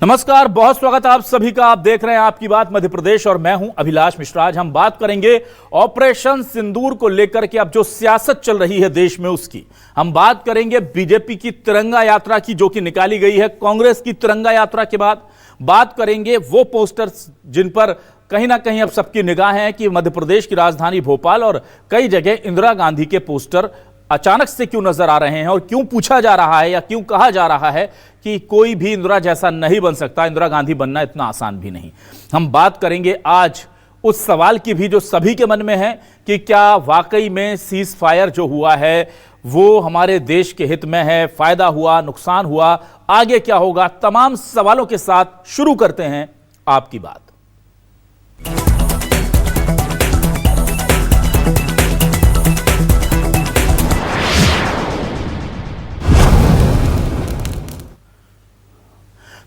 नमस्कार, बहुत स्वागत है आप सभी का। आप देख रहे हैं आपकी बात मध्य प्रदेश और मैं हूं अभिलाष मिश्रा। आज हम बात करेंगे ऑपरेशन सिंदूर को लेकर के अब जो सियासत चल रही है देश में उसकी। हम बात करेंगे बीजेपी की तिरंगा यात्रा की जो कि निकाली गई है कांग्रेस की तिरंगा यात्रा के बाद। बात करेंगे वो पोस्टर्स जिन पर कहीं ना कहीं अब सबकी निगाह है कि मध्य प्रदेश की राजधानी भोपाल और कई जगह इंदिरा गांधी के पोस्टर अचानक से क्यों नजर आ रहे हैं और क्यों पूछा जा रहा है या क्यों कहा जा रहा है कि कोई भी इंदिरा जैसा नहीं बन सकता, इंदिरा गांधी बनना इतना आसान भी नहीं। हम बात करेंगे आज उस सवाल की भी जो सभी के मन में है कि क्या वाकई में सीज फायर जो हुआ है वो हमारे देश के हित में है, फायदा हुआ, नुकसान हुआ, आगे क्या होगा। तमाम सवालों के साथ शुरू करते हैं आपकी बात।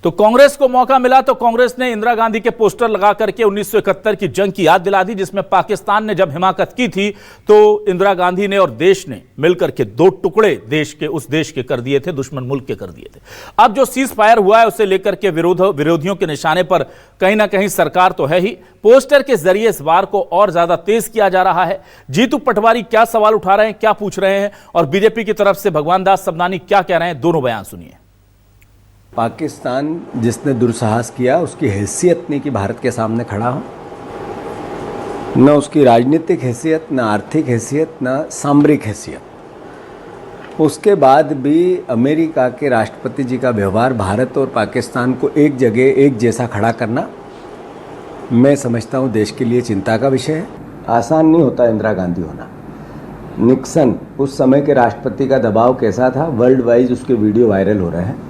तो कांग्रेस को मौका मिला तो कांग्रेस ने इंदिरा गांधी के पोस्टर लगा करके 1971 की जंग की याद दिला दी, जिसमें पाकिस्तान ने जब हिमाकत की थी तो इंदिरा गांधी ने और देश ने मिलकर के दो टुकड़े उस देश के कर दिए थे, दुश्मन मुल्क के कर दिए थे। अब जो सीज फायर हुआ है उसे लेकर के विरोधियों के निशाने पर कहीं ना कहीं सरकार तो है ही, पोस्टर के जरिए इस वार को और ज्यादा तेज किया जा रहा है। जीतू पटवारी क्या सवाल उठा रहे हैं, क्या पूछ रहे हैं, और बीजेपी की तरफ से भगवान दास सबनानी क्या कह रहे हैं, दोनों बयान सुनिए। पाकिस्तान जिसने दुस्साहस किया उसकी हैसियत नहीं कि भारत के सामने खड़ा हो, न उसकी राजनीतिक हैसियत, न आर्थिक हैसियत, न सामरिक हैसियत। उसके बाद भी अमेरिका के राष्ट्रपति जी का व्यवहार भारत और पाकिस्तान को एक जगह एक जैसा खड़ा करना, मैं समझता हूँ देश के लिए चिंता का विषय है। आसान नहीं होता इंदिरा गांधी होना। निक्सन उस समय के राष्ट्रपति का दबाव कैसा था, वर्ल्ड वाइज उसके वीडियो वायरल हो रहे हैं।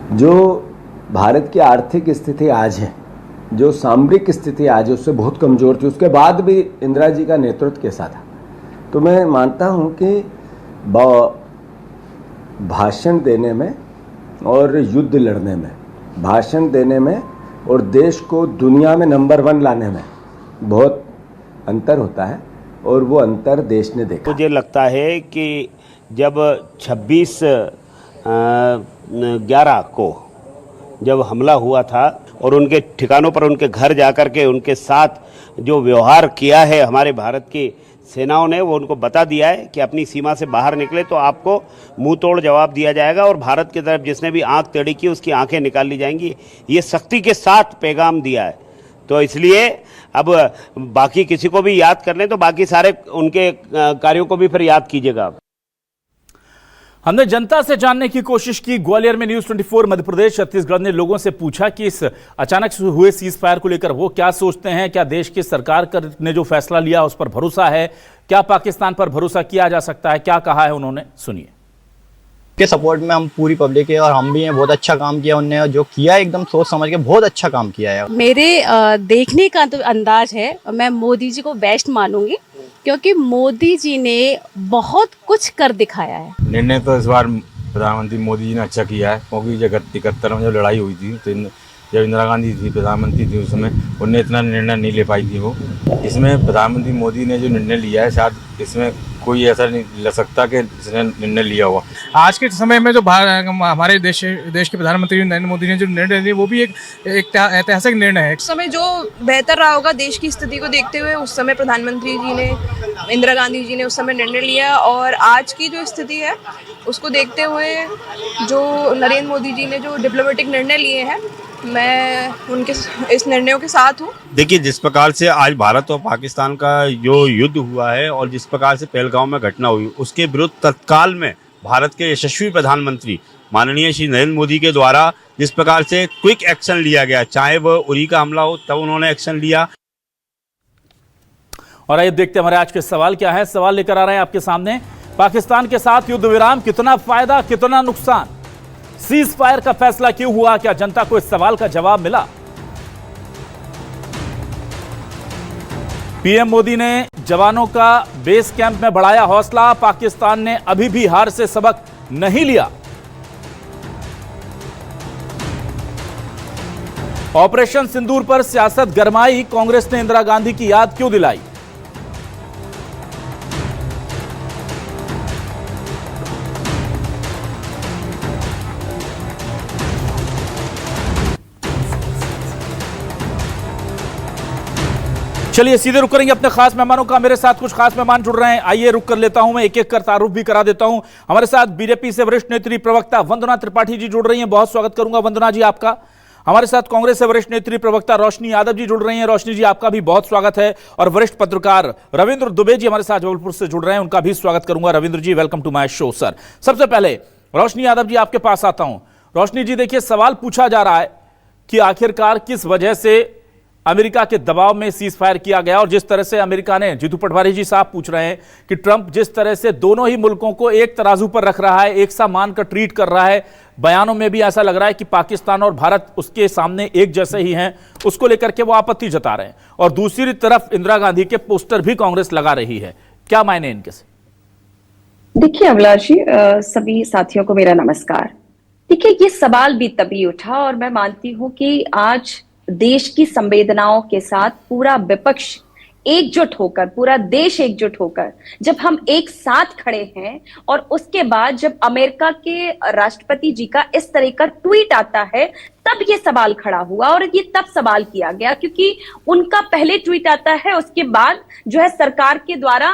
जो भारत की आर्थिक स्थिति आज है, जो सामरिक स्थिति आज है, उससे बहुत कमज़ोर थी। उसके बाद भी इंदिरा जी का नेतृत्व कैसा था। तो मैं मानता हूँ कि भाषण देने में और युद्ध लड़ने में, भाषण देने में और देश को दुनिया में नंबर 1 लाने में बहुत अंतर होता है, और वो अंतर देश ने देखा। मुझे लगता है कि जब 26/11 को जब हमला हुआ था और उनके ठिकानों पर उनके घर जाकर के उनके साथ जो व्यवहार किया है हमारे भारत की सेनाओं ने, वो उनको बता दिया है कि अपनी सीमा से बाहर निकले तो आपको मुंह तोड़ जवाब दिया जाएगा और भारत की तरफ जिसने भी आंख टेढ़ी की उसकी आंखें निकाल ली जाएंगी। ये सख्ती के साथ पैगाम दिया है। तो इसलिए अब बाकी किसी को भी याद कर लें तो बाकी सारे उनके कार्यों को भी फिर याद कीजिएगा। हमने जनता से जानने की कोशिश की। ग्वालियर में न्यूज़ 24 मध्य प्रदेश छत्तीसगढ़ ने लोगों से पूछा कि इस अचानक से हुए सीज फायर को लेकर वो क्या सोचते हैं, क्या देश की सरकार ने जो फैसला लिया उस पर भरोसा है, क्या पाकिस्तान पर भरोसा किया जा सकता है, क्या कहा है उन्होंने, सुनिए। के सपोर्ट में हम पूरी पब्लिक है और हम भी हैं। बहुत अच्छा काम किया उनने, जो किया एकदम सोच समझ के बहुत अच्छा काम किया है। मेरे देखने का तो अंदाज है, मैं मोदी जी को बेस्ट मानूंगी क्योंकि मोदी जी ने बहुत कुछ कर दिखाया है। निर्णय तो इस बार प्रधानमंत्री मोदी जी ने अच्छा किया है, क्योंकि जब 71 में जब लड़ाई हुई थी तो जब इंदिरा गांधी थी प्रधानमंत्री थी उस समय उनने इतना निर्णय नहीं ले पाई थी। वो इसमें प्रधानमंत्री मोदी ने जो निर्णय लिया है, शायद इसमें कोई ऐसा नहीं ले सकता कि इसने निर्णय लिया हुआ। आज के समय में जो हमारे देश के प्रधानमंत्री नरेंद्र मोदी ने जो निर्णय लिया वो भी एक ऐतिहासिक निर्णय है। उस समय जो बेहतर रहा होगा देश की स्थिति को देखते हुए, उस समय प्रधानमंत्री जी ने, इंदिरा गांधी जी ने उस समय निर्णय लिया, और आज की जो स्थिति है उसको देखते हुए जो नरेंद्र मोदी जी ने जो डिप्लोमेटिक निर्णय लिए हैं, मैं उनके इस निर्णयों के साथ हूँ। देखिए, जिस प्रकार से आज भारत और पाकिस्तान का जो युद्ध हुआ है और जिस प्रकार से पहलगांव में घटना हुई, उसके विरुद्ध तत्काल में भारत के यशस्वी प्रधानमंत्री माननीय श्री नरेंद्र मोदी के द्वारा जिस प्रकार से क्विक एक्शन लिया गया, चाहे वह उरी का हमला हो तब उन्होंने एक्शन लिया। और आइए देखते हैं हमारे आज के सवाल क्या है। सवाल लेकर आ रहे हैं आपके सामने। पाकिस्तान के साथ युद्ध विराम, कितना फायदा कितना नुकसान, सीज फायर का फैसला क्यों हुआ, क्या जनता को इस सवाल का जवाब मिला। पीएम मोदी ने जवानों का बेस कैंप में बढ़ाया हौसला, पाकिस्तान ने अभी भी हार से सबक नहीं लिया। ऑपरेशन सिंदूर पर सियासत गरमाई, कांग्रेस ने इंदिरा गांधी की याद क्यों दिलाई। चलिए सीधे रुक करेंगे अपने खास मेहमानों का। मेरे साथ कुछ खास मेहमान जुड़ रहे हैं, आइए रुक कर लेता हूं, मैं एक एक कर तारुफ भी करा देता हूं। हमारे साथ बीजेपी से वरिष्ठ नेत्री प्रवक्ता वंदना त्रिपाठी जी जुड़ रही हैं, बहुत स्वागत करूंगा वंदना जी आपका। हमारे साथ कांग्रेस से वरिष्ठ नेत्री प्रवक्ता रोशनी यादव जी जुड़ रही हैं, रोशनी जी आपका भी बहुत स्वागत है। और वरिष्ठ पत्रकार रविंद्र दुबे जी हमारे साथ जबलपुर से जुड़ रहे हैं, उनका भी स्वागत करूंगा। Ravindra ji welcome to my show sir. सबसे पहले रोशनी यादव जी आपके पास आता हूं। रोशनी जी देखिए, सवाल पूछा जा रहा है कि आखिरकार किस वजह से अमेरिका के दबाव में सीज फायर किया गया, और जिस तरह से अमेरिका ने, जीतू पटवारी जी साहब पूछ रहे हैं कि ट्रंप जिस तरह से दोनों ही मुल्कों को एक तराजू पर रख रहा है, एक सा मानकर ट्रीट कर रहा है, बयानों में भी ऐसा लग रहा है कि पाकिस्तान और भारत उसके सामने एक जैसे ही हैं, उसको लेकर के वो आपत्ति जता रहे हैं। और दूसरी तरफ इंदिरा गांधी के पोस्टर भी कांग्रेस लगा रही है, क्या मायने इनके से? देखिए अभिलाष जी, सभी साथियों को मेरा नमस्कार। देखिए, ये सवाल भी तभी उठा, और मैं मानती हूं कि आज देश की संवेदनाओं के साथ पूरा विपक्ष एकजुट होकर, पूरा देश एकजुट होकर जब हम एक साथ खड़े हैं, और उसके बाद जब अमेरिका के राष्ट्रपति जी का इस तरह का ट्वीट आता है, तब ये सवाल खड़ा हुआ। और ये तब सवाल किया गया क्योंकि उनका पहले ट्वीट आता है, उसके बाद जो है सरकार के द्वारा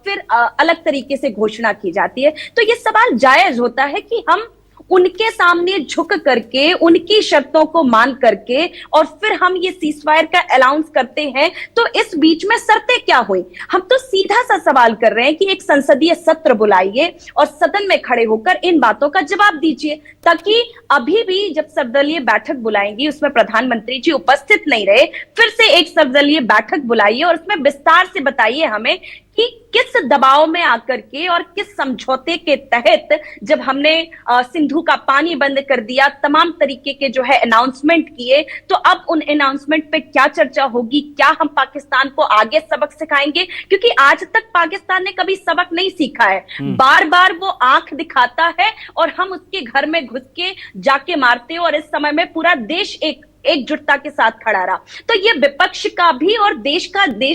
फिर अलग तरीके से घोषणा की जाती है। तो ये सवाल जायज होता है कि हम उनके सामने झुक करके, उनकी शर्तों को मान करके, और फिर हम ये सीजफायर का अनाउंस करते हैं, तो इस बीच में शर्तें क्या हुई? हम तो सीधा सा सवाल कर रहे हैं कि एक संसदीय सत्र बुलाइए और सदन में खड़े होकर इन बातों का जवाब दीजिए, ताकि अभी भी जब सर्वदलीय बैठक बुलाएंगी उसमें प्रधानमंत्री जी उपस्थित नहीं रहे, फिर से एक सर्वदलीय बैठक बुलाइए और उसमें विस्तार से बताइए हमें कि किस दबाव में आकर के और किस समझौते के तहत जब हमने सिंधु का पानी बंद कर दिया, तमाम तरीके के जो है अनाउंसमेंट किए, तो अब उन अनाउंसमेंट पे क्या चर्चा होगी? क्या हम पाकिस्तान को आगे सबक सिखाएंगे? क्योंकि आज तक पाकिस्तान ने कभी सबक नहीं सीखा है, बार बार वो आंख दिखाता है और हम उसके घर में घुस के जाके मारते हैं, और इस समय में पूरा देश एकजुटता के साथ खड़ा रहा। तो ये विपक्ष का भी और देश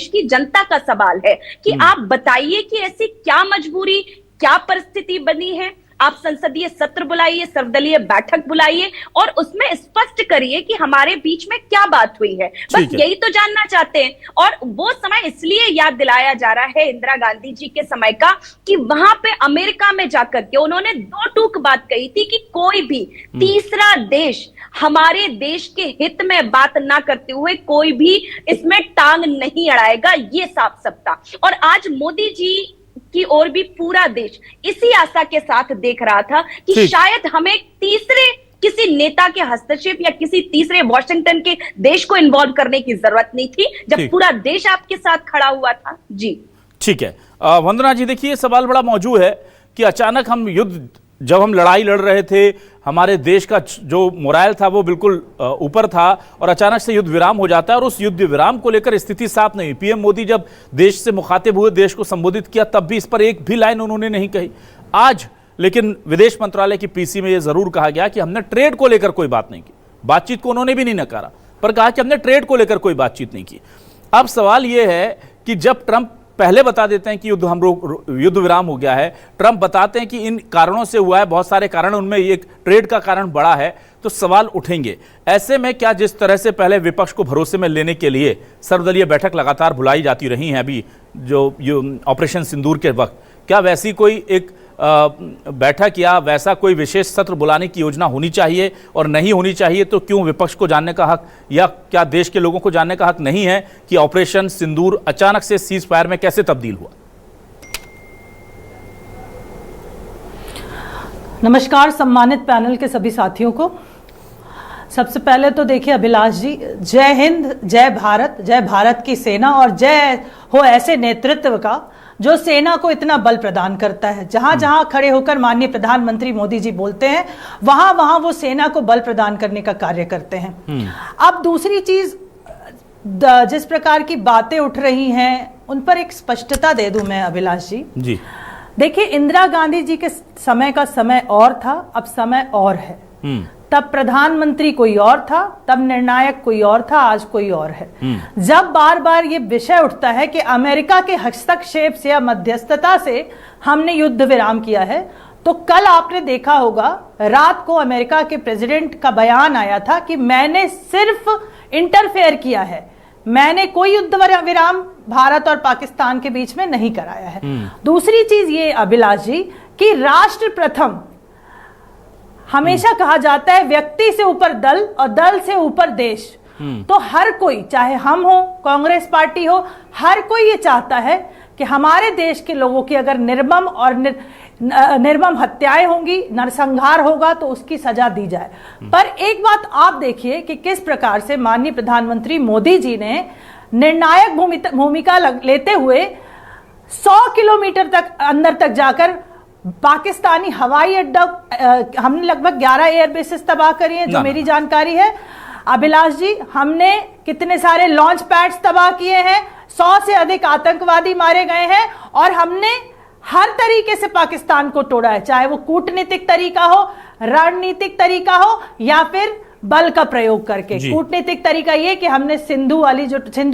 की जनता का सवाल है कि आप बताइए कि ऐसी क्या मजबूरी, क्या परिस्थिति बनी है? आप संसदीय सत्र बुलाइए, सर्वदलीय बैठक बुलाइए और उसमें स्पष्ट करिए कि हमारे बीच में क्या बात हुई है। बस यही तो जानना चाहते हैं। और वो समय इसलिए याद दिलाया जा रहा है इंदिरा गांधी जी के समय का, कि वहां पे अमेरिका में जाकर के उन्होंने दो टूक बात कही थी कि कोई भी तीसरा देश हमारे देश के हित में बात ना करते हुए कोई भी इसमें टांग नहीं अड़ाएगा, ये साफ सब था। और आज मोदी जी की ओर भी पूरा देश इसी आशा के साथ देख रहा था कि शायद हमें तीसरे किसी नेता के हस्तक्षेप या किसी तीसरे वॉशिंगटन के देश को इन्वॉल्व करने की जरूरत नहीं थी, जब पूरा देश आपके साथ खड़ा हुआ था। जी ठीक है। वंदना जी देखिए, सवाल बड़ा मौजूद है कि अचानक हम जब हम लड़ाई लड़ रहे थे, हमारे देश का जो मोराल था वो बिल्कुल ऊपर था, और अचानक से युद्ध विराम हो जाता है, और उस युद्ध विराम को लेकर स्थिति साफ नहीं। पीएम मोदी जब देश से मुखातिब हुए, देश को संबोधित किया, तब भी इस पर एक भी लाइन उन्होंने नहीं कही। आज लेकिन विदेश मंत्रालय की पीसी में यह जरूर कहा गया कि हमने ट्रेड को लेकर कोई बात नहीं की। बातचीत को उन्होंने भी नहीं नकारा, पर कहा कि हमने ट्रेड को लेकर कोई बातचीत नहीं की। अब सवाल यह है कि जब ट्रंप पहले बता देते हैं कि युद्ध विराम हो गया है, ट्रंप बताते हैं कि इन कारणों से हुआ है, बहुत सारे कारण, उनमें एक ट्रेड का कारण बड़ा है, तो सवाल उठेंगे। ऐसे में क्या जिस तरह से पहले विपक्ष को भरोसे में लेने के लिए सर्वदलीय बैठक लगातार बुलाई जाती रही हैं, अभी जो ऑपरेशन सिंदूर के वक्त, क्या वैसी कोई एक बैठक या वैसा कोई विशेष सत्र बुलाने की योजना होनी चाहिए? और नहीं होनी चाहिए तो क्यों विपक्ष को जानने का हक, या क्या देश के लोगों को जानने का हक नहीं है कि ऑपरेशन सिंदूर अचानक से सीज फायर में कैसे तब्दील हुआ? नमस्कार सम्मानित पैनल के सभी साथियों को। सबसे पहले तो देखिए अभिलाष जी, जय हिंद, जय भारत की सेना, और जय हो ऐसे नेतृत्व का जो सेना को इतना बल प्रदान करता है। जहां जहां खड़े होकर माननीय प्रधानमंत्री मोदी जी बोलते हैं, वहां वहां वो सेना को बल प्रदान करने का कार्य करते हैं। अब दूसरी चीज, जिस प्रकार की बातें उठ रही हैं उन पर एक स्पष्टता दे दूं मैं अभिलाष जी। देखिए, इंदिरा गांधी जी के समय का समय और था, अब समय और है। तब प्रधानमंत्री कोई और था, तब निर्णायक कोई और था, आज कोई और है। जब बार बार ये विषय उठता है कि अमेरिका के हस्तक्षेप से या मध्यस्थता से हमने युद्ध विराम किया है, तो कल आपने देखा होगा रात को अमेरिका के प्रेसिडेंट का बयान आया था कि मैंने सिर्फ इंटरफेयर किया है, मैंने कोई युद्ध विराम भारत और पाकिस्तान के बीच में नहीं कराया है। दूसरी चीज ये अभिलाष जी कि राष्ट्र प्रथम हमेशा कहा जाता है, व्यक्ति से ऊपर दल और दल से ऊपर देश। तो हर कोई, चाहे हम हो, कांग्रेस पार्टी हो, हर कोई ये चाहता है कि हमारे देश के लोगों की अगर निर्मम और निर्मम हत्याएं होंगी, नरसंहार होगा तो उसकी सजा दी जाए। पर एक बात आप देखिए कि किस प्रकार से माननीय प्रधानमंत्री मोदी जी ने निर्णायक भूमिका लेते हुए 100 किलोमीटर तक अंदर तक जाकर पाकिस्तानी हवाई अड्डा, हमने लगभग 11 एयरबेसेस तबाह करी हैं, जो मेरी जानकारी है। अभिलाष जी, हमने कितने सारे लॉन्च पैड्स तबाह किए हैं, 100 से अधिक आतंकवादी मारे गए हैं, और हमने हर तरीके से पाकिस्तान को तोड़ा है, चाहे वो कूटनीतिक तरीका हो, रणनीतिक तरीका हो, या फिर बल का प्रयोग करके। कूटनीतिक तरीका ये कि हमने सिंधु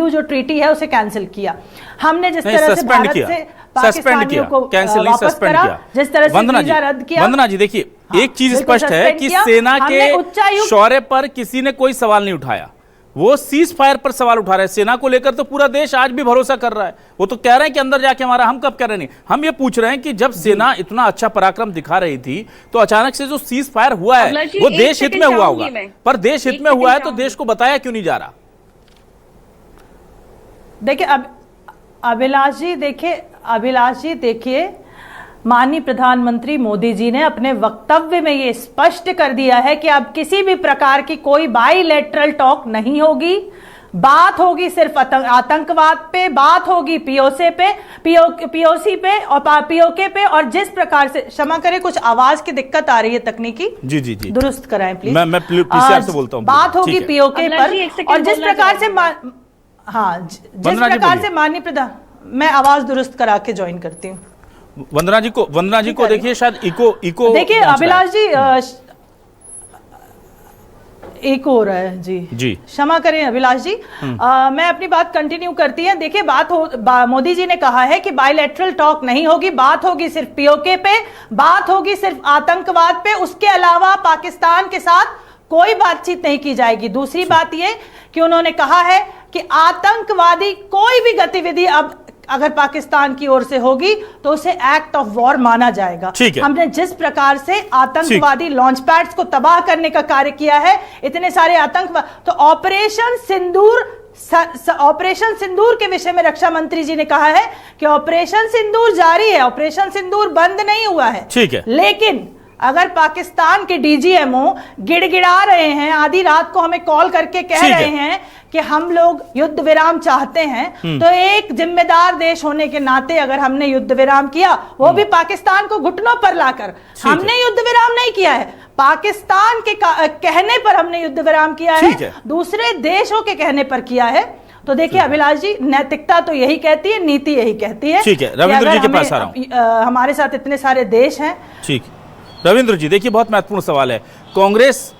जो ट्रीटी है उसे कैंसिल किया, हमने जिस तरह से भारत से पाकिस्तानियों को वापस करा, जिस तरह से वीजा रद्द किया। वंदना जी देखिए, एक चीज स्पष्ट है कि सेना के शौर्य पर किसी ने कोई सवाल नहीं उठाया, वो सीज फायर पर सवाल उठा रहे हैं। सेना को लेकर तो पूरा देश आज भी भरोसा कर रहा है, वो तो कह रहे हैं कि अंदर जाके हमारा, हम कब कह रहे नहीं, हम ये पूछ रहे हैं कि जब सेना इतना अच्छा पराक्रम दिखा रही थी तो अचानक से जो सीज फायर हुआ है वो देश हित में हुआ होगा, पर देश हित में हुआ है तो देश को बताया क्यों नहीं जा रहा? देखिए अभिलाष जी देखिए, माननीय प्रधानमंत्री मोदी जी ने अपने वक्तव्य में ये स्पष्ट कर दिया है कि अब किसी भी प्रकार की कोई बाईलेटरल टॉक नहीं होगी, बात होगी सिर्फ आतंकवाद पे, बात होगी पीओसी पे और पीओके पे। और जिस प्रकार से, क्षमा करें कुछ आवाज की दिक्कत आ रही है तकनीकी, जी दुरुस्त कराएं प्लीज। मैं पीसीआर से बोलता हूं। बात होगी पीओके पर, और जिस प्रकार से जिस प्रकार से माननीय प्रधान, मैं आवाज दुरुस्त करा के ज्वाइन करती हूँ। वंदना जी को देखिए, शायद इको देखिए अभिलाष जी, इको हो रहा है जी, क्षमा करें अभिलाष जी। मैं अपनी बात कंटिन्यू करती है। देखिए मोदी जी ने कहा है कि बायलैटरल टॉक नहीं होगी, बात होगी सिर्फ पीओके पे, बात होगी सिर्फ आतंकवाद पे, उसके अलावा पाकिस्तान के साथ कोई बातचीत नहीं की जाएगी। दूसरी बात ये कि उन्होंने कहा है कि आतंकवादी कोई भी गतिविधि अब अगर पाकिस्तान की ओर से होगी तो उसे एक्ट ऑफ वॉर माना जाएगा। हमने जिस प्रकार से आतंकवादी लॉन्च पैड्स को तबाह करने का कार्य किया है, इतने सारे आतंकवाद, तो ऑपरेशन सिंदूर के विषय में रक्षा मंत्री जी ने कहा है कि ऑपरेशन सिंदूर जारी है, ऑपरेशन सिंदूर बंद नहीं हुआ है। लेकिन अगर पाकिस्तान के डीजीएमओ गिड़गिड़ा रहे हैं, आधी रात को हमें कॉल करके कह रहे हैं कि हम लोग युद्ध विराम चाहते हैं, तो एक जिम्मेदार देश होने के नाते अगर हमने युद्ध विराम किया, वो भी पाकिस्तान को घुटनों पर लाकर, हमने युद्ध विराम नहीं किया है, पाकिस्तान के कहने पर हमने युद्ध विराम किया है, दूसरे देशों के कहने पर किया है। तो देखिए अभिलाष जी, नैतिकता तो यही कहती है, नीति यही कहती है। रविंद्र जी के पास आ रहा हूं। हमारे साथ इतने सारे देश हैं। रविंद्र जी देखिए, बहुत महत्वपूर्ण सवाल है। कांग्रेस,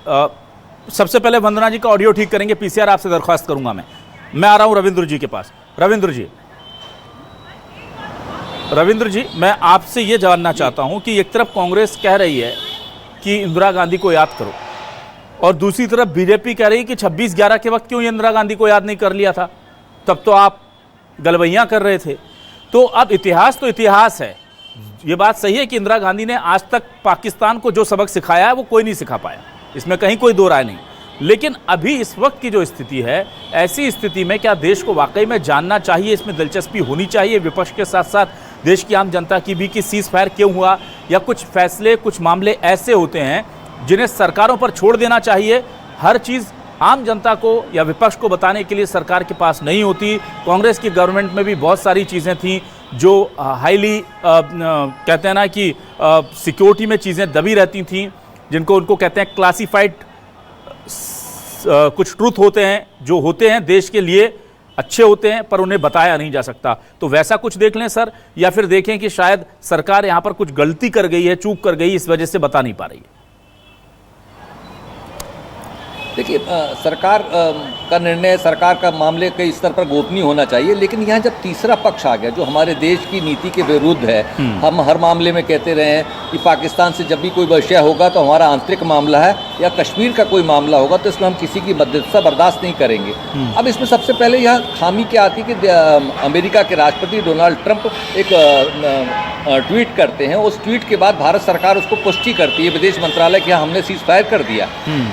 सबसे पहले वंदना जी का ऑडियो ठीक करेंगे, पीसीआर आपसे दरख्वास्त करूंगा। मैं आ रहा हूं रविंद्र जी के पास। रविंद्र जी मैं आपसे यह जानना चाहता हूं कि एक तरफ कांग्रेस कह रही है कि इंदिरा गांधी को याद करो, और दूसरी तरफ बीजेपी कह रही है कि 26/11 के वक्त क्यों इंदिरा गांधी को याद नहीं कर लिया था, तब तो आप गलबैयां कर रहे थे। तो अब इतिहास तो इतिहास है, ये बात सही है कि इंदिरा गांधी ने आज तक पाकिस्तान को जो सबक सिखाया है वो कोई नहीं सिखा पाया, इसमें कहीं कोई दो राय नहीं। लेकिन अभी इस वक्त की जो स्थिति है, ऐसी स्थिति में क्या देश को वाकई में जानना चाहिए, इसमें दिलचस्पी होनी चाहिए विपक्ष के साथ साथ देश की आम जनता की भी, कि सीज फायर क्यों हुआ, या कुछ फैसले, कुछ मामले ऐसे होते हैं जिन्हें सरकारों पर छोड़ देना चाहिए। हर चीज़ आम जनता को या विपक्ष को बताने के लिए सरकार के पास नहीं होती। कांग्रेस की गवर्नमेंट में भी बहुत सारी चीज़ें थीं जो हाईली कहते हैं ना कि सिक्योरिटी में चीज़ें दबी रहती थीं, जिनको उनको कहते हैं क्लासिफाइड कुछ ट्रूथ होते हैं, जो होते हैं देश के लिए अच्छे होते हैं पर उन्हें बताया नहीं जा सकता। तो वैसा कुछ देख लें सर, या फिर देखें कि शायद सरकार यहाँ पर कुछ गलती कर गई है, चूक कर गई, इस वजह से बता नहीं पा रही है। देखिए सरकार का निर्णय, सरकार का मामले कई स्तर पर गोपनीय होना चाहिए, लेकिन यहाँ जब तीसरा पक्ष आ गया जो हमारे देश की नीति के विरुद्ध है, हम हर मामले में कहते रहे हैं कि पाकिस्तान से जब भी कोई विषय होगा तो हमारा आंतरिक मामला है या कश्मीर का कोई मामला होगा तो इसमें हम किसी की मध्यस्थता बर्दाश्त नहीं करेंगे। अब इसमें सबसे पहले यहाँ खामी क्या आती है कि अमेरिका के राष्ट्रपति डोनाल्ड ट्रंप एक ट्वीट करते हैं, उस ट्वीट के बाद भारत सरकार उसको पुष्टि करती है विदेश मंत्रालय कि हमने सीज फायर कर दिया,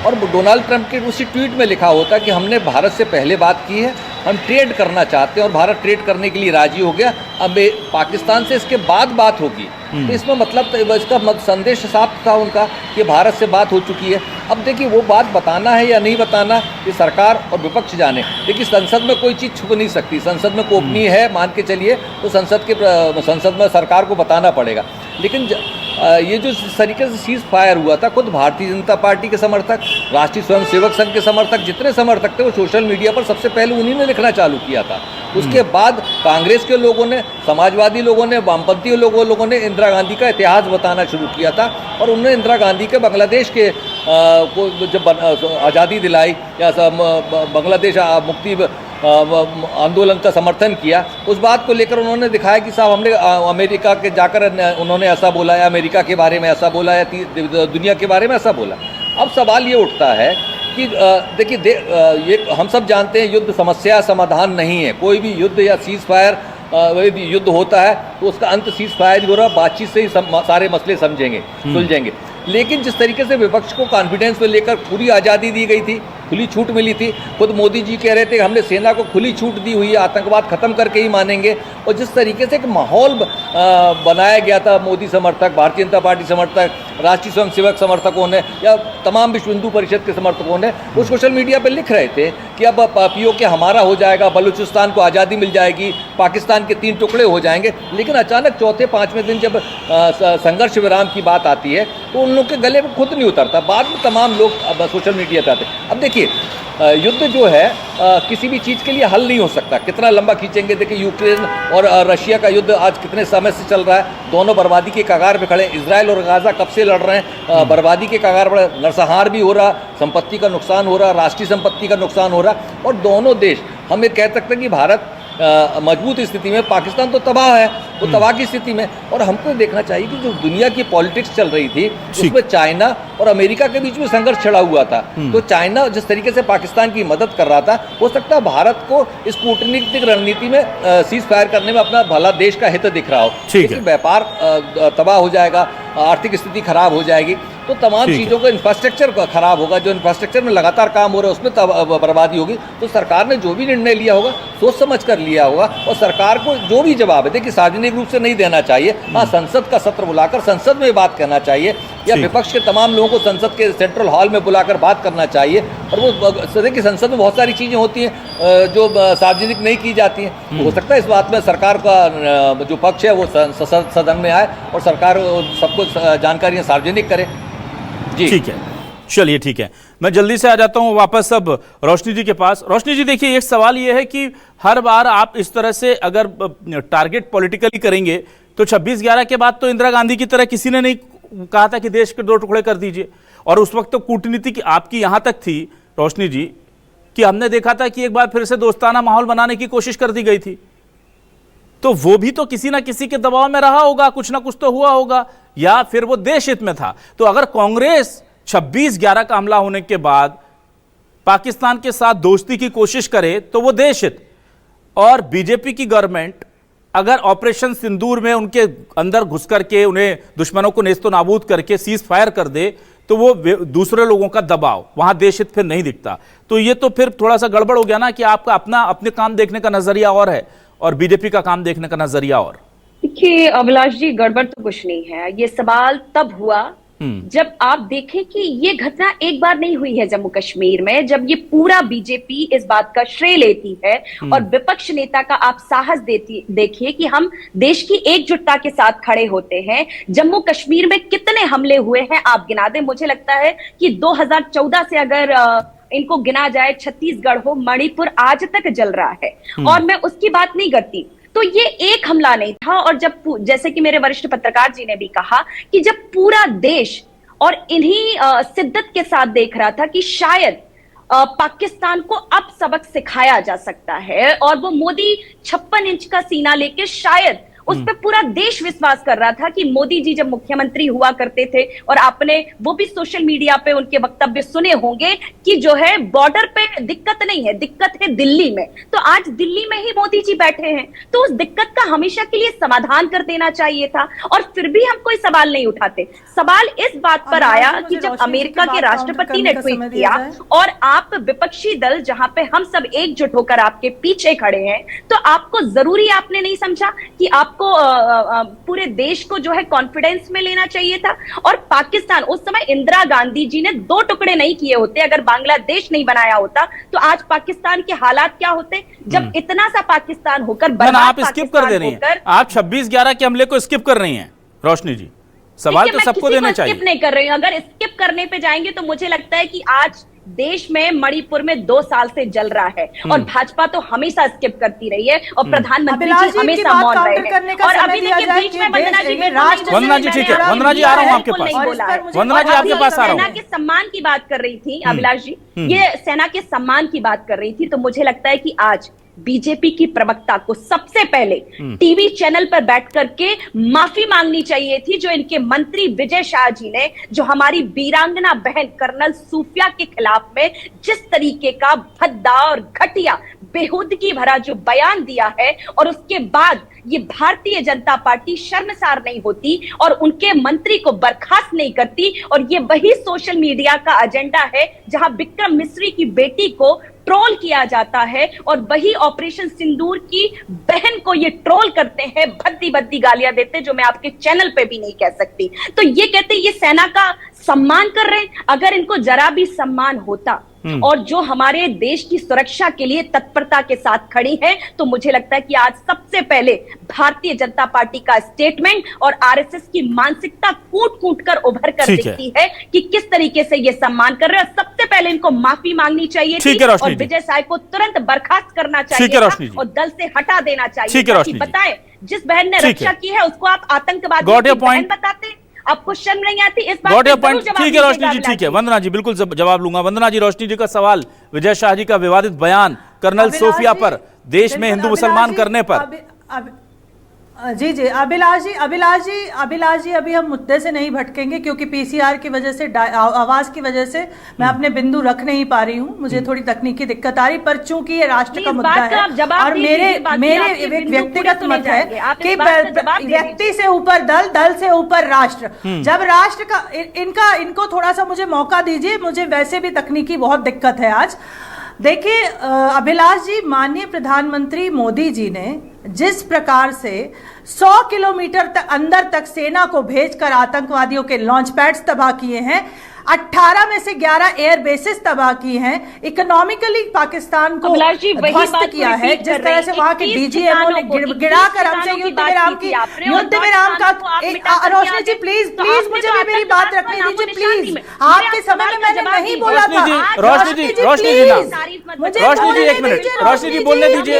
और डोनाल्ड ट्रंप के उसी ट्वीट में लिखा होता कि हमने भारत से पहले बात की है, हम ट्रेड करना चाहते हैं और भारत ट्रेड करने के लिए राजी हो गया, अब पाकिस्तान से इसके बाद बात होगी। तो इसमें मतलब इसका संदेश साफ था उनका कि भारत से बात हो चुकी है। अब देखिए वो बात बताना है या नहीं बताना ये सरकार और विपक्ष जाने। देखिए संसद में कोई चीज़ छुप नहीं सकती, संसद में गोपनीय है मान के चलिए तो संसद में सरकार को बताना पड़ेगा। लेकिन ये जो तरीके से सीज फायर हुआ था, खुद भारतीय जनता पार्टी के समर्थक, राष्ट्रीय स्वयंसेवक संघ के समर्थक, जितने समर्थक थे वो सोशल मीडिया पर सबसे पहले उन्हीं ने लिखना चालू किया था। उसके बाद कांग्रेस के लोगों ने, समाजवादी लोगों ने, वामपंथी लोगों ने इंदिरा गांधी का इतिहास बताना शुरू किया था और उन्होंने इंदिरा गांधी के बांग्लादेश के को जब आज़ादी दिलाई या बांग्लादेश मुक्ति आंदोलन का समर्थन किया, उस बात को लेकर उन्होंने दिखाया कि साहब हमने अमेरिका के जाकर उन्होंने ऐसा बोला या अमेरिका के बारे में ऐसा बोला या दुनिया के बारे में ऐसा बोला। अब सवाल ये उठता है कि देखिए ये हम सब जानते हैं युद्ध समस्या समाधान नहीं है। कोई भी युद्ध या सीज फायर यदि युद्ध होता है तो उसका अंत सीज फायर ही हो रहा, बातचीत से ही सारे मसले समझेंगे सुलझेंगे। लेकिन जिस तरीके से विपक्ष को कॉन्फिडेंस में लेकर पूरी आज़ादी दी गई थी, खुली छूट मिली थी, खुद मोदी जी कह रहे थे हमने सेना को खुली छूट दी हुई है, आतंकवाद खत्म करके ही मानेंगे, और जिस तरीके से एक माहौल बनाया गया था मोदी समर्थक, भारतीय जनता पार्टी समर्थक, राष्ट्रीय स्वयंसेवक समर्थकों ने या तमाम विश्व हिंदू परिषद के समर्थकों ने वो सोशल मीडिया पर लिख रहे थे कि अब POK हमारा हो जाएगा, बलूचिस्तान को आज़ादी मिल जाएगी, पाकिस्तान के 3 टुकड़े हो जाएंगे। लेकिन अचानक चौथे 5वें दिन जब संघर्ष विराम की बात आती है तो उन लोग के गले में खुद नहीं उतरता, बाद में तमाम लोग अब सोशल मीडिया पे आते। अब देखिए युद्ध जो है किसी भी चीज़ के लिए हल नहीं हो सकता, कितना लंबा खींचेंगे। देखिए यूक्रेन और रशिया का युद्ध आज कितने समय से चल रहा है, दोनों बर्बादी के कगार पे खड़े। इजराइल और गाजा कब से लड़ रहे हैं, बर्बादी के कगार पर, नरसंहार भी हो रहा, संपत्ति का नुकसान हो रहा, राष्ट्रीय संपत्ति का नुकसान हो रहा, और दोनों देश हम ये कह सकते हैं कि भारत मजबूत स्थिति में, पाकिस्तान तो तबाह है, वो तबाह की स्थिति में। और हमको देखना चाहिए कि जो दुनिया की पॉलिटिक्स चल रही थी उसमें चाइना और अमेरिका के बीच में संघर्ष छिड़ा हुआ था। तो चाइना जिस तरीके से पाकिस्तान की मदद कर रहा था, हो सकता है भारत को इस कूटनीतिक रणनीति में सीज फायर करने में अपना भला देश का हित दिख रहा हो। लेकिन व्यापार तबाह हो जाएगा, आर्थिक स्थिति खराब हो जाएगी, तो तमाम चीज़ों का इंफ्रास्ट्रक्चर खराब होगा, जो इंफ्रास्ट्रक्चर में लगातार काम हो रहा है उसमें बर्बादी होगी। तो सरकार ने जो भी निर्णय लिया होगा सोच समझ कर लिया होगा, और सरकार को जो भी जवाब है देखिए सार्वजनिक रूप से नहीं देना चाहिए, हाँ संसद का सत्र बुलाकर संसद में बात करना चाहिए, या विपक्ष के तमाम लोगों को संसद के सेंट्रल हॉल में बुलाकर बात करना चाहिए। और वो देखिए संसद में बहुत सारी चीज़ें होती हैं जो सार्वजनिक नहीं की जाती हैं। हो सकता है इस बात में सरकार का जो पक्ष है वो सदन में आए और सरकार सबको जानकारियाँ सार्वजनिक करे। जी ठीक है, चलिए ठीक है, मैं जल्दी से आ जाता हूं वापस अब रोशनी जी के पास। रोशनी जी देखिए, एक सवाल ये है कि हर बार आप इस तरह से अगर टारगेट पॉलिटिकली करेंगे तो 26/11 के बाद तो इंदिरा गांधी की तरह किसी ने नहीं कहा था कि देश के 2 टुकड़े कर दीजिए, और उस वक्त तो कूटनीति की आपकी यहां तक थी रोशनी जी कि हमने देखा था कि एक बार फिर से दोस्ताना माहौल बनाने की कोशिश कर दी गई थी। तो वो भी तो किसी ना किसी के दबाव में रहा होगा, कुछ ना कुछ तो हुआ होगा, या फिर वो देश हित में था। तो अगर कांग्रेस 26/11 का हमला होने के बाद पाकिस्तान के साथ दोस्ती की कोशिश करे तो वो देश हित, और बीजेपी की गवर्नमेंट अगर ऑपरेशन सिंदूर में उनके अंदर घुस करके उन्हें दुश्मनों को नेस्तो नाबूद करके सीज फायर कर दे तो वो दूसरे लोगों का दबाव, वहां देश हित फिर नहीं दिखता। तो ये तो फिर थोड़ा सा गड़बड़ हो गया ना कि आपका अपने काम देखने का नजरिया और है और बीजेपी का काम देखने का नजरिया और। देखिए अभिलाष जी, गड़बड़ तो कुछ नहीं है। ये सवाल तब हुआ जब आप देखें कि ये घटना एक बार नहीं हुई है जम्मू कश्मीर में, जब ये पूरा बीजेपी इस बात का श्रेय लेती है और विपक्ष नेता का आप साहस देखिए कि हम देश की एकजुटता के साथ खड़े होते हैं। जम्मू कश्मीर में कितने हमले हुए हैं आप गिना दें। मुझे लगता है कि 2014 से अगर इनको गिना जाए, छत्तीसगढ़ हो, मणिपुर आज तक जल रहा है, और मैं उसकी बात नहीं करती। तो ये एक हमला नहीं था। और जब, जैसे कि मेरे वरिष्ठ पत्रकार जी ने भी कहा, कि जब पूरा देश और इन्हीं शिद्दत के साथ देख रहा था कि शायद पाकिस्तान को अब सबक सिखाया जा सकता है। और वो मोदी 56 इंच का सीना लेके शायद उस पर पूरा देश विश्वास कर रहा था कि मोदी जी जब मुख्यमंत्री हुआ करते थे, और आपने वो भी सोशल मीडिया पे उनके वक्तव्य सुने होंगे कि जो है बॉर्डर पे दिक्कत नहीं है, दिक्कत है दिल्ली में। तो आज दिल्ली में ही मोदी जी बैठे हैं, तो उस दिक्कत का हमेशा के लिए समाधान कर देना चाहिए था, और फिर भी हम कोई सवाल नहीं उठाते। सवाल इस बात पर आया कि जब अमेरिका के राष्ट्रपति ने ट्वीट किया और आप विपक्षी दल जहां पे हम सब एकजुट होकर आपके पीछे खड़े हैं, तो आपको जरूरी आपने नहीं समझा कि आपको पूरे देश को जो है कॉन्फिडेंस में लेना चाहिए था। और पाकिस्तान, उस समय इंदिरा गांधी जी ने 2 टुकड़े नहीं किए होते, अगर बांग्लादेश नहीं बनाया होता तो आज पाकिस्तान के हालात क्या होते। जब इतना सा पाकिस्तान होकर बर्बाद आप स्किप कर दे रही हैं, आप 26/11 के हमले को स्किप कर रही हैं रोशनी जी, सवाल तो सबको देना चाहिए। स्किप नहीं कर रही हूं, अगर स्किप करने पे जाएंगे तो मुझे लगता है कि आज देश में मणिपुर में 2 साल से जल रहा है, और भाजपा तो हमेशा स्किप करती रही है, और प्रधानमंत्री जी हमेशा मौन रहे हैं। और अभी देखिए बीच में वंदना जी, वंदना जी ठीक है, वंदना जी आ रहा हूं आपके पास, वंदना जी आपके पास आ रहा हूं। सेना के सम्मान की बात कर रही थी अभिलाष जी, ये सेना के सम्मान की बात कर रही थी, तो मुझे लगता है कि आज बीजेपी की प्रवक्ता को सबसे पहले टीवी चैनल पर बैठ करके माफी मांगनी चाहिए थी, जो इनके मंत्री विजय शाह जी ने, जो हमारी वीरांगना बहन कर्नल सूफिया के खिलाफ में जिस तरीके का भद्दा और घटिया बेहूदगी भरा जो बयान दिया है, और उसके बाद ये भारतीय जनता पार्टी शर्मसार नहीं होती और उनके मंत्री को बर्खास्त नहीं करती। और ये वही सोशल मीडिया का एजेंडा है जहां विक्रम मिश्री की बेटी को ट्रोल किया जाता है, और वही ऑपरेशन सिंदूर की बहन को ये ट्रोल करते हैं, भद्दी भद्दी गालियां देते हैं, जो मैं आपके चैनल पे भी नहीं कह सकती। तो ये कहते हैं ये सेना का सम्मान कर रहे हैं। अगर इनको जरा भी सम्मान होता और जो हमारे देश की सुरक्षा के लिए तत्परता के साथ खड़ी है, तो मुझे लगता है कि आज सबसे पहले भारतीय जनता पार्टी का स्टेटमेंट और आरएसएस की मानसिकता कूट कूट कर उभर कर दिखती है कि किस तरीके से ये सम्मान कर रहे हैं। सबसे पहले इनको माफी मांगनी चाहिए थी, और विजय शाह को तुरंत बर्खास्त करना चाहिए था और दल से हटा देना चाहिए। बताएं, जिस बहन ने रक्षा की है उसको आप आतंकवादी बहन बताते, आपको शर्म नहीं आती? इस बात पे जरूर जवाब ठीक है रोशनी जी, ठीक है वंदना जी, बिल्कुल जवाब लूंगा। वंदना जी, रोशनी जी का सवाल, विजय शाह जी का विवादित बयान कर्नल सोफिया पर, देश में हिंदू मुसलमान करने पर। जी जी अभिलाष जी अभी हम मुद्दे से नहीं भटकेंगे, क्योंकि पीसीआर की वजह से, आवाज की वजह से मैं अपने बिंदु रख नहीं पा रही हूँ, मुझे थोड़ी तकनीकी दिक्कत आ रही, पर चूंकि ये राष्ट्र का मुद्दा है और मेरे व्यक्तिगत मत है कि व्यक्ति से ऊपर दल, दल से ऊपर राष्ट्र। जब राष्ट्र का इनको थोड़ा सा मुझे मौका दीजिए, मुझे वैसे भी तकनीकी बहुत दिक्कत है आज। देखिए अभिलाष जी, माननीय प्रधानमंत्री मोदी जी ने जिस प्रकार से 100 किलोमीटर तक अंदर तक सेना को भेजकर आतंकवादियों के लॉन्च पैड्स तबाह किए हैं, 18 में से 11 एयर बेसिस तबाह की हैं, इकोनॉमिकली पाकिस्तान को ध्वस्त किया है, जिस तरह से वहां के डीजीएमओ ने गिराकर हमसे युद्ध विराम का। रोशनी जी प्लीज मुझे भी मेरी बात रखने दीजिए प्लीज, आपके समय में मैंने नहीं बोला था। रोशनी जी एक मिनट, रोशनी जी बोलने दीजिए,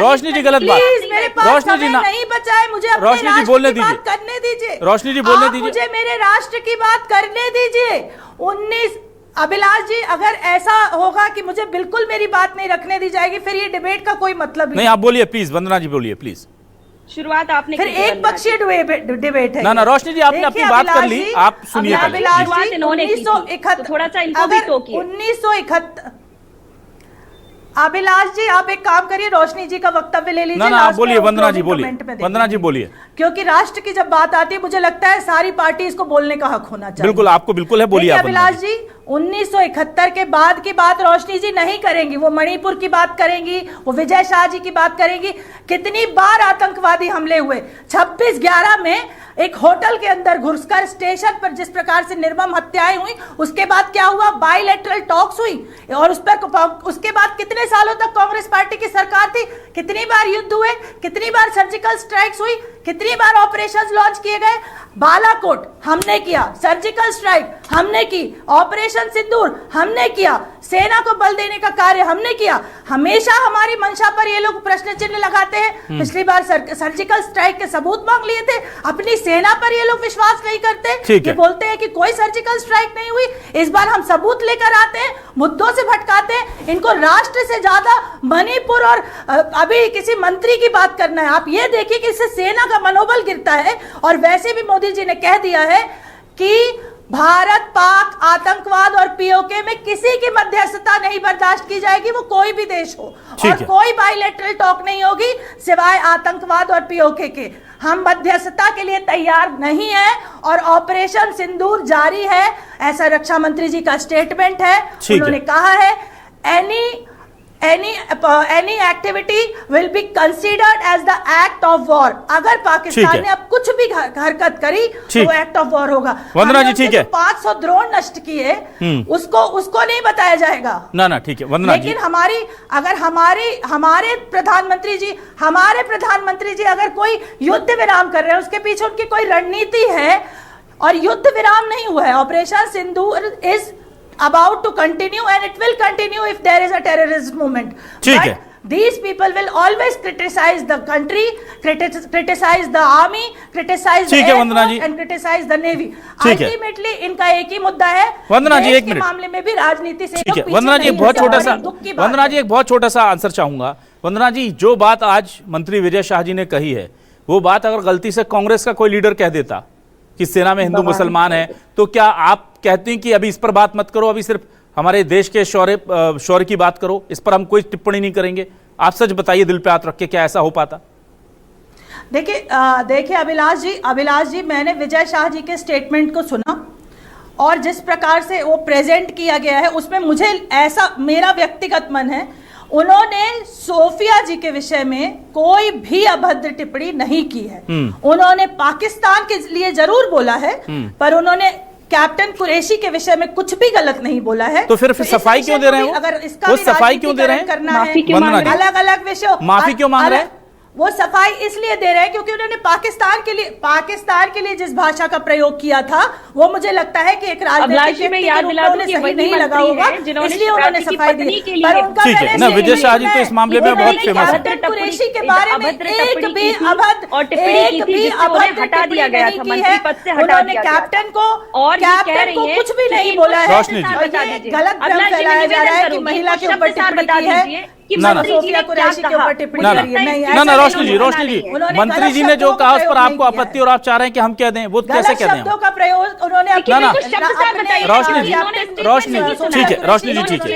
रोशनी जी गलत बात, रोशनी जी नहीं बचा है, मुझे रोशनी जी बोलने दीजिए, करने दीजिए, रोशनी जी बोलने दीजिए, मुझे मेरे राष्ट्र की बात करने दीजिए। 19 अभिलाष जी, अगर ऐसा होगा कि मुझे बिल्कुल मेरी बात नहीं रखने दी जाएगी, फिर ये डिबेट का कोई मतलब नहीं। आप बोलिए प्लीज, वंदना जी बोलिए प्लीज। शुरुआत आपने फिर एक पक्षीय डिबेट है ना रोशनी जी, आपने अपनी बात कर ली, आप सुनिए। 1971 थोड़ा सा इनको भी टोकिए। 1971 अभिलाष जी, आप एक काम करिए, रोशनी जी का वक्तव्य ले लीजिए। ना बोलिए वंदना जी, बोलिए वंदना जी बोलिए, क्योंकि राष्ट्र की जब बात आती है मुझे लगता है सारी पार्टी इसको बोलने का हक होना चाहिए। बिल्कुल, आपको बिल्कुल है, बोलिए अभिलाष जी। 1971 के बाद की बात रोशनी जी नहीं करेंगी, वो मणिपुर की बात करेंगी, वो विजय शाह जी की बात करेंगी। कितनी बार आतंकवादी हमले हुए, 26/11 में एक होटल के अंदर घुसकर स्टेशन पर जिस प्रकार से निर्मम हत्याएं हुई, उसके बाद क्या हुआ, बायलैटरल टॉक्स हुई, और उसके बाद कितने सालों तक कांग्रेस पार्टी की सरकार थी, कितनी बार युद्ध हुए, कितनी बार सर्जिकल स्ट्राइक्स हुई, कितनी कितनी बार ऑपरेशंस लॉन्च किए गए, बालाकोट हमने किया, सर्जिकल स्ट्राइक हमने की, ऑपरेशन सिंदूर हमने किया, सेना को बल देने का कार्य हमने किया। हमेशा हमारी मंशा पर ये लोग प्रश्न चिन्ह लगाते हैं। पिछली बार सर्जिकल स्ट्राइक के सबूत मांग लिए थे, अपनी सेना पर ये लोग विश्वास नहीं करते, ये बोलते हैं कि कोई सर्जिकल स्ट्राइक नहीं हुई। इस बार हम सबूत लेकर आते हैं, मुद्दों से भटकाते हैं। इनको राष्ट्र से ज्यादा मणिपुर और अभी किसी मंत्री की बात करना है। आप ये देखिए कि इससे सेना का मनोबल गिरता है। और वैसे भी मोदी जी ने कह दिया है कि भारत पाक आतंकवाद और पीओके में किसी की मध्यस्थता नहीं बर्दाश्त की जाएगी, वो कोई भी देश हो, और कोई बायलैटरल टॉक नहीं होगी सिवाय आतंकवाद और पीओके के। हम मध्यस्थता के लिए तैयार नहीं है और ऑपरेशन सिंदूर जारी है, ऐसा रक्षा मंत्री जी का स्टेटमेंट है। उन्होंने कहा है any activity will be considered as the act of war। अगर पाकिस्तान ने अब कुछ भी हरकत करी तो वो एक्ट ऑफ वॉर होगा। वंदना जी ठीक है, 500 ड्रोन नष्ट किए, उसको नहीं बताया जाएगा ना ठीक है वंदना जी। लेकिन हमारे प्रधानमंत्री जी अगर कोई युद्ध विराम कर रहे हैं, उसके पीछे उनकी कोई रणनीति है और युद्ध विराम नहीं हुआ है। Operation Sindoor is about to continue and it will continue if there is a terrorist movement. ठीक है। These people will always criticize the country, criticize the army, criticize the air force and criticize the navy. Ultimately इनका एक ही मुद्दा है, वंदना जी, एक minute मामले में भी राजनीति से ठीक है। वंदना जी एक बहुत छोटा सा आंसर चाहूंगा। वंदना जी, जो बात आज मंत्री विजय शाह जी ने कही है, वो बात अगर गलती से कांग्रेस का कोई लीडर कह देता कि सेना में हिंदू मुसलमान है, तो क्या आप कहते हैं कि अभी इस पर बात मत करो, अभी सिर्फ हमारे देश के शौर्य की बात करो, इस पर हम कोई टिप्पणी नहीं करेंगे? आप सच बताइए, दिल पे हाथ रख के, क्या ऐसा हो पाता? देखिए अभिलाष जी, मैंने विजय शाह जी के स्टेटमेंट को सुना और जिस प्रकार से वो प्रेजेंट किया गया है उसमें मुझे ऐसा, मेरा व्यक्तिगत मन है, उन्होंने सोफिया जी के विषय में कोई भी अभद्र टिप्पणी नहीं की है। उन्होंने पाकिस्तान के लिए जरूर बोला है, पर उन्होंने कैप्टन कुरैशी के विषय में कुछ भी गलत नहीं बोला है। तो फिर सफाई क्यों दे रहे हैं? अगर इसका वो सफाई क्यों दे रहे हैं? अलग अलग विषयों माफी क्यों मांग रहे हैं? वो सफाई इसलिए दे रहे हैं क्योंकि उन्होंने पाकिस्तान के लिए जिस भाषा का प्रयोग किया था, वो मुझे लगता है कि एक राजनीतिक सही नहीं लगा होगा, इसलिए उन्होंने सफाई दी। ठीक है ना, विजय शाह जी तो इस मामले में बहुत फेमस है। कुरैशी के बारे में एक भी अभद्र टिप्पणी नहीं की है। उन्होंने कैप्टन को कुछ भी नहीं बोला है। गलत भ्रम फैलाया जा रहा है कि महिला के ऊपर टिप्पणी की है, सोफिया कुरैशी के ऊपर टिप्पणी करी है। ना रोशनी जी, मंत्री जी ने जो कहा उस पर आपको आपत्ति और आप चाह रहे हैं कि हम कह दें, वो कैसे कह दें? शब्दों का प्रयोग उन्होंने रोशनी जी ठीक है, रोशनी जी ठीक है,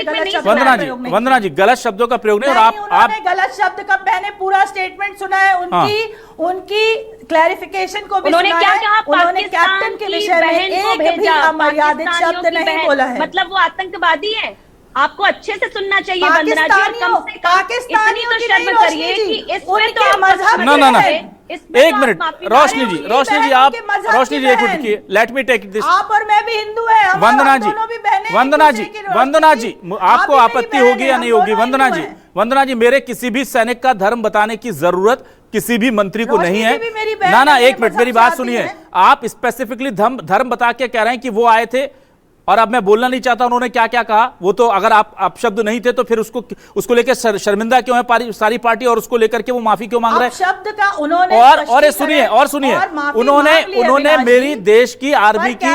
वंदना जी गलत शब्दों का प्रयोग नहीं। और आप गलत शब्द का, मैंने पूरा स्टेटमेंट सुना है, उनकी क्लैरिफिकेशन को भी सुना है। उन्होंने कैप्टन के विषय में एक भी अमर्यादित शब्द नहीं बोला है। मतलब वो आतंकवादी है, आपको अच्छे से सुनना चाहिए वंदना जी, कम से कम इतनी तो शर्म करिए कि इसमें तो ना एक मिनट रोशनी जी एक मिनट की, लेट मी टेक दिस। आप और मैं भी हिंदू हैं, वंदना जी आपको आपत्ति होगी या नहीं होगी? वंदना जी, मेरे किसी भी सैनिक का धर्म बताने की जरूरत किसी भी मंत्री को नहीं है। ना एक मिनट, मेरी बात सुनिए। आप स्पेसिफिकली धर्म बता के कह रहे हैं कि वो आए थे, और अब मैं बोलना नहीं चाहता उन्होंने क्या क्या कहा, वो तो अगर आप शब्द नहीं थे तो फिर उसको लेकर शर्मिंदा क्यों है सारी पार्टी, और उसको लेकर के वो माफी क्यों मांग रहे हैं? शब्द का उन्होंने और सुनिए उन्होंने मेरी देश की आर्मी की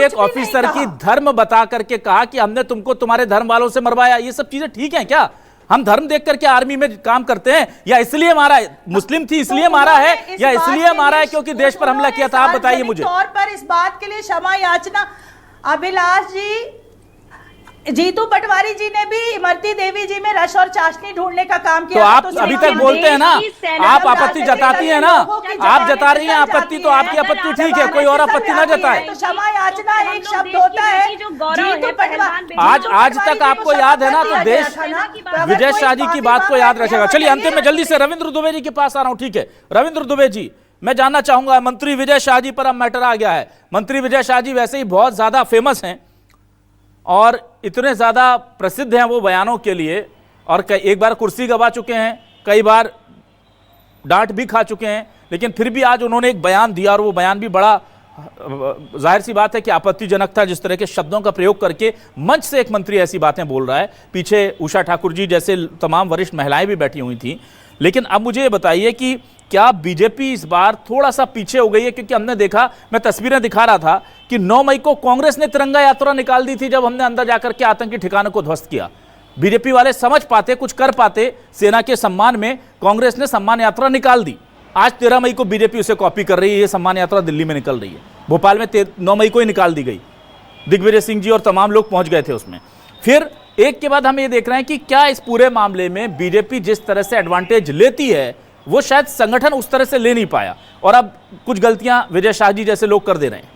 एक ऑफिसर की धर्म बता करके कहा कि हमने तुमको तुम्हारे धर्म वालों से मरवाया। ये सब चीजें ठीक है क्या? हम धर्म देख करके आर्मी में काम करते हैं, या इसलिए मारा है, मुस्लिम थी इसलिए मारा है, या इसलिए मारा है क्योंकि देश पर हमला किया था? आप बताइए मुझे। तौर पर इस बात के लिए क्षमा याचना, अभिलाष जी, जीतू पटवारी जी ने भी इमरती देवी जी में रस और चाशनी ढूंढने का काम किया। तो आप अभी तक बोलते हैं ना, आप आपत्ति जताती हैं ना, आप जता रही हैं आपत्ति, तो आपकी आपत्ति ठीक है, कोई और आपत्ति ना जताए। तो क्षमा याचना एक शब्द होता है। जीतू पटवारी आज तक आपको याद है ना, तो देश विजय शाह जी की बात को याद रखेगा। चलिए अंतिम में जल्दी से रविंद्र दुबे जी के पास आ रहा हूं। ठीक है रविंद्र दुबे जी, मैं जानना चाहूंगा, मंत्री विजय शाह जी पर अब मैटर आ गया है। मंत्री विजय शाह जी वैसे ही बहुत ज्यादा फेमस हैं और इतने ज्यादा प्रसिद्ध हैं वो बयानों के लिए, और एक बार कुर्सी गवा चुके हैं, कई बार डांट भी खा चुके हैं, लेकिन फिर भी आज उन्होंने एक बयान दिया और वो बयान भी बड़ा जाहिर सी बात है कि आपत्तिजनक था। जिस तरह के शब्दों का प्रयोग करके मंच से एक मंत्री ऐसी बातें बोल रहा है, पीछे उषा ठाकुर जी जैसे तमाम वरिष्ठ महिलाएं भी बैठी हुई थी। लेकिन अब मुझे ये बताइए कि क्या बीजेपी इस बार थोड़ा सा पीछे हो गई है? क्योंकि हमने देखा, मैं तस्वीरें दिखा रहा था कि 9 मई को कांग्रेस ने तिरंगा यात्रा निकाल दी थी जब हमने अंदर जाकर के आतंकी ठिकानों को ध्वस्त किया। बीजेपी वाले समझ पाते, कुछ कर पाते, सेना के सम्मान में कांग्रेस ने सम्मान यात्रा निकाल दी। आज 13 मई को बीजेपी उसे कॉपी कर रही है। ये सम्मान यात्रा दिल्ली में निकल रही है, भोपाल में 9 मई को ही निकाल दी गई। दिग्विजय सिंह जी और तमाम लोग पहुंच गए थे उसमें। फिर एक के बाद हम ये देख रहे हैं कि क्या इस पूरे मामले में बीजेपी जिस तरह से एडवांटेज लेती है वो शायद संगठन उस तरह से ले नहीं पाया, और अब कुछ गलतियां विजय शाह जी जैसे लोग कर दे रहे हैं।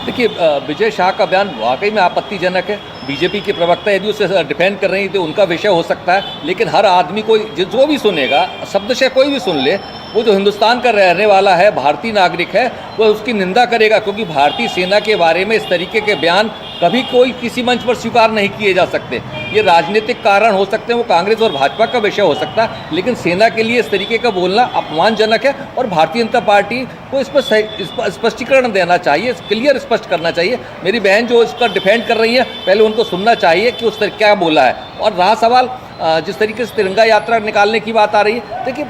देखिए, विजय शाह का बयान वाकई में आपत्तिजनक है। बीजेपी के प्रवक्ता यदि उसे डिफेंड कर रही है तो उनका विषय हो सकता है, लेकिन हर आदमी को जो भी सुनेगा, शब्दशः कोई भी सुन ले, वो जो हिंदुस्तान का रहने वाला है, भारतीय नागरिक है, वो उसकी निंदा करेगा। क्योंकि भारतीय सेना के बारे में इस तरीके के बयान कभी कोई किसी मंच पर स्वीकार नहीं किए जा सकते। ये राजनीतिक कारण हो सकते हैं, वो कांग्रेस और भाजपा का विषय हो सकता है, लेकिन सेना के लिए इस तरीके का बोलना अपमानजनक है। और भारतीय जनता पार्टी को इस पर स्पष्टीकरण देना चाहिए, क्लियर स्पष्ट करना चाहिए। मेरी बहन जो इसका डिफेंड कर रही है, पहले उनको सुनना चाहिए कि उस तरह क्या बोला है। और रहा सवाल जिस तरीके से तिरंगा यात्रा निकालने की बात आ रही है, देखिए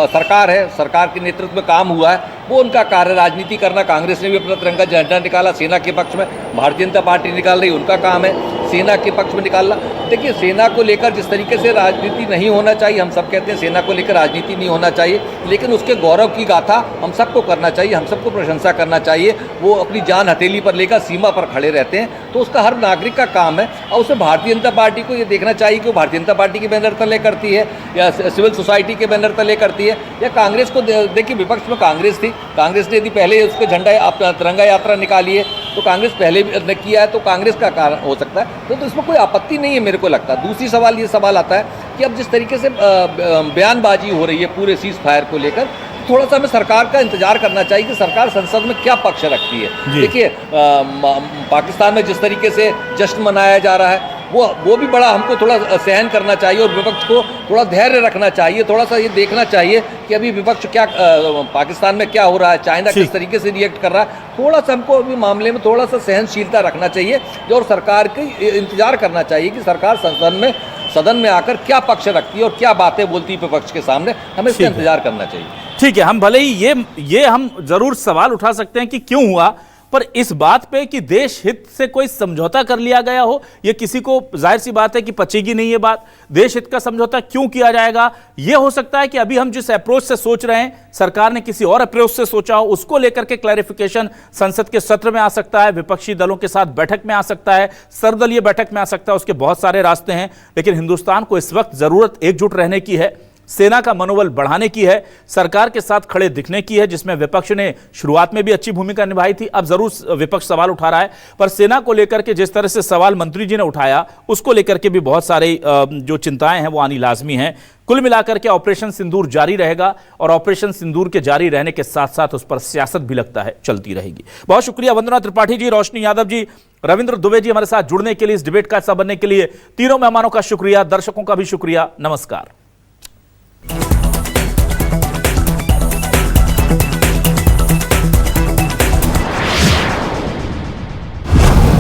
सरकार है, सरकार के नेतृत्व में काम हुआ है, वो उनका कार्य। राजनीति करना, कांग्रेस ने भी अपना तिरंगा झंडा निकाला सेना के पक्ष में, भारतीय जनता पार्टी निकाल रही, उनका काम है सेना के पक्ष में निकालना। देखिए, सेना को लेकर जिस तरीके से राजनीति नहीं होना चाहिए, हम सब कहते हैं सेना को लेकर राजनीति नहीं होना चाहिए, लेकिन उसके गौरव की गाथा हम सबको करना चाहिए, हम सबको प्रशंसा करना चाहिए। वो अपनी जान हथेली पर लेकर सीमा पर खड़े रहते हैं, तो उसका हर नागरिक का काम है। और उसमें भारतीय जनता पार्टी को ये देखना चाहिए कि वो भारतीय जनता पार्टी के बैनर तले करती है या सिविल सोसाइटी के बैनर तले करती है, या कांग्रेस को देखिए, विपक्ष में कांग्रेस थी, कांग्रेस ने यदि पहले उसके झंडा तिरंगा यात्रा निकाली है तो कांग्रेस पहले भी किया है, तो कांग्रेस का कारण हो सकता है। तो इसमें कोई आपत्ति नहीं है मेरे को लगता। दूसरी सवाल ये सवाल आता है कि अब जिस तरीके से बयानबाजी हो रही है पूरे सीज फायर को लेकर, थोड़ा सा हमें सरकार का इंतजार करना चाहिए कि सरकार संसद में क्या पक्ष रखती है। देखिए, पाकिस्तान में जिस तरीके से जश्न मनाया जा रहा है, वो भी बड़ा हमको थोड़ा सहन करना चाहिए, और विपक्ष को थोड़ा धैर्य रखना चाहिए। थोड़ा सा ये देखना चाहिए कि अभी विपक्ष क्या पाकिस्तान में क्या हो रहा है, चाइना किस तरीके से रिएक्ट कर रहा है। थोड़ा सा हमको अभी मामले में थोड़ा सा सहनशीलता रखना चाहिए, और सरकार के इंतजार करना चाहिए कि सरकार सदन में आकर क्या पक्ष रखती है और क्या बातें बोलती है विपक्ष के सामने। हमें इसका इंतजार करना चाहिए। ठीक है, हम भले ही ये हम जरूर सवाल उठा सकते हैं कि क्यों हुआ, पर इस बात पे कि देश हित से कोई समझौता कर लिया गया हो, ये किसी को जाहिर सी बात है कि पचेगी नहीं। ये बात, देश हित का समझौता क्यों किया जाएगा? ये हो सकता है कि अभी हम जिस अप्रोच से सोच रहे हैं, सरकार ने किसी और अप्रोच से सोचा हो, उसको लेकर के क्लैरिफिकेशन संसद के सत्र में आ सकता है, विपक्षी दलों के साथ बैठक में आ सकता है, सर्वदलीय बैठक में आ सकता है। उसके बहुत सारे रास्ते हैं, लेकिन हिंदुस्तान को इस वक्त जरूरत एकजुट रहने की है, सेना का मनोबल बढ़ाने की है, सरकार के साथ खड़े दिखने की है, जिसमें विपक्ष ने शुरुआत में भी अच्छी भूमिका निभाई थी। अब जरूर विपक्ष सवाल उठा रहा है, पर सेना को लेकर के जिस तरह से सवाल मंत्री जी ने उठाया, उसको लेकर के भी बहुत सारे जो चिंताएं हैं वो आनी लाजमी हैं। कुल मिलाकर के ऑपरेशन सिंदूर जारी रहेगा, और ऑपरेशन सिंदूर के जारी रहने के साथ साथ उस पर सियासत भी लगता है चलती रहेगी। बहुत शुक्रिया वंदना त्रिपाठी जी, रोशनी यादव जी, रविंद्र दुबे जी हमारे साथ जुड़ने के लिए, इस डिबेट का हिस्सा बनने के लिए। तीनों मेहमानों का शुक्रिया, दर्शकों का भी शुक्रिया। नमस्कार।